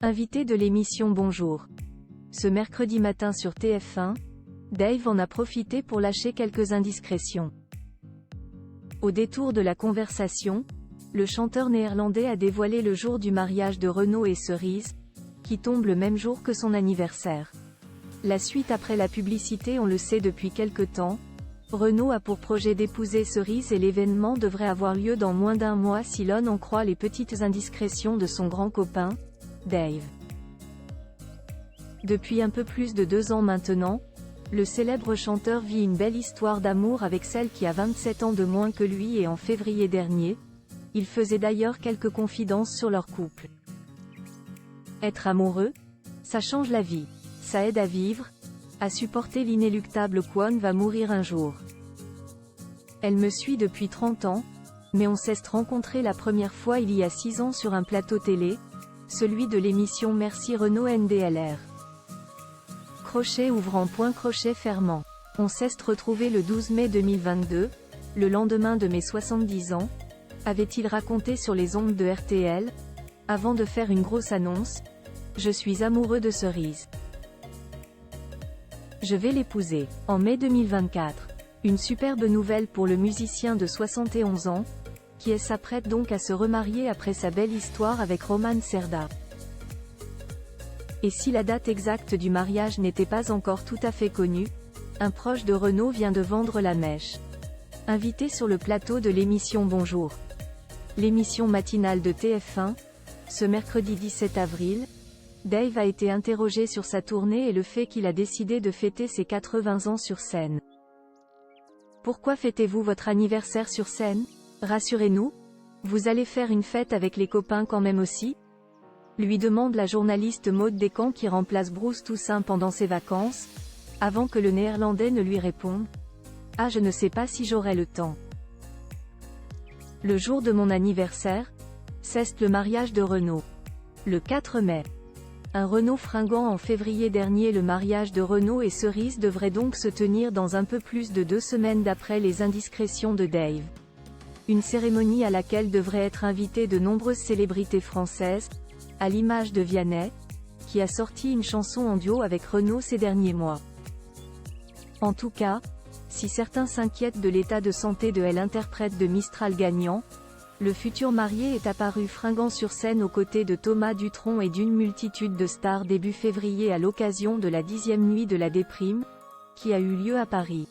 Invité de l'émission Bonjour. Ce mercredi matin sur TF1, Dave en a profité pour lâcher quelques indiscrétions. Au détour de la conversation, le chanteur néerlandais a dévoilé le jour du mariage de Renaud et Cerise, qui tombe le même jour que son anniversaire. La suite après la publicité, on le sait depuis quelque temps, Renaud a pour projet d'épouser Cerise et l'événement devrait avoir lieu dans moins d'un mois si l'on en croit les petites indiscrétions de son grand copain, Dave. Depuis un peu plus de 2 ans maintenant, le célèbre chanteur vit une belle histoire d'amour avec celle qui a 27 ans de moins que lui et en février dernier, il faisait d'ailleurs quelques confidences sur leur couple. Être amoureux, ça change la vie, ça aide à vivre, à supporter l'inéluctable qu'on va mourir un jour. Elle me suit depuis 30 ans, mais on s'est rencontrés la première fois il y a 6 ans sur un plateau télé, celui de l'émission Merci Renaud NDLR. Crochet ouvrant point crochet fermant. On s'est retrouvé le 12 mai 2022, le lendemain de mes 70 ans, avait-il raconté sur les ondes de RTL, avant de faire une grosse annonce, « Je suis amoureux de Cerise. Je vais l'épouser, en mai 2024. » Une superbe nouvelle pour le musicien de 71 ans, qui s'apprête donc à se remarier après sa belle histoire avec Roman Cerda. Et si la date exacte du mariage n'était pas encore tout à fait connue, un proche de Renaud vient de vendre la mèche. Invité sur le plateau de l'émission Bonjour, l'émission matinale de TF1, ce mercredi 17 avril, Dave a été interrogé sur sa tournée et le fait qu'il a décidé de fêter ses 80 ans sur scène. Pourquoi fêtez-vous votre anniversaire sur scène? Rassurez-nous, vous allez faire une fête avec les copains quand même aussi? Lui demande la journaliste Maud Descamps qui remplace Bruce Toussaint pendant ses vacances, avant que le néerlandais ne lui réponde « Ah, je ne sais pas si j'aurai le temps. Le jour de mon anniversaire, c'est le mariage de Renaud. Le 4 mai. Un Renaud fringant en février dernier. Le mariage de Renaud et Cerise devrait donc se tenir dans un peu plus de 2 semaines d'après les indiscrétions de Dave. Une cérémonie à laquelle devraient être invitées de nombreuses célébrités françaises, à l'image de Vianney, qui a sorti une chanson en duo avec Renaud ces derniers mois. En tout cas, si certains s'inquiètent de l'état de santé de l'interprète de Mistral gagnant, le futur marié est apparu fringant sur scène aux côtés de Thomas Dutronc et d'une multitude de stars début février à l'occasion de la 10e nuit de la déprime, qui a eu lieu à Paris.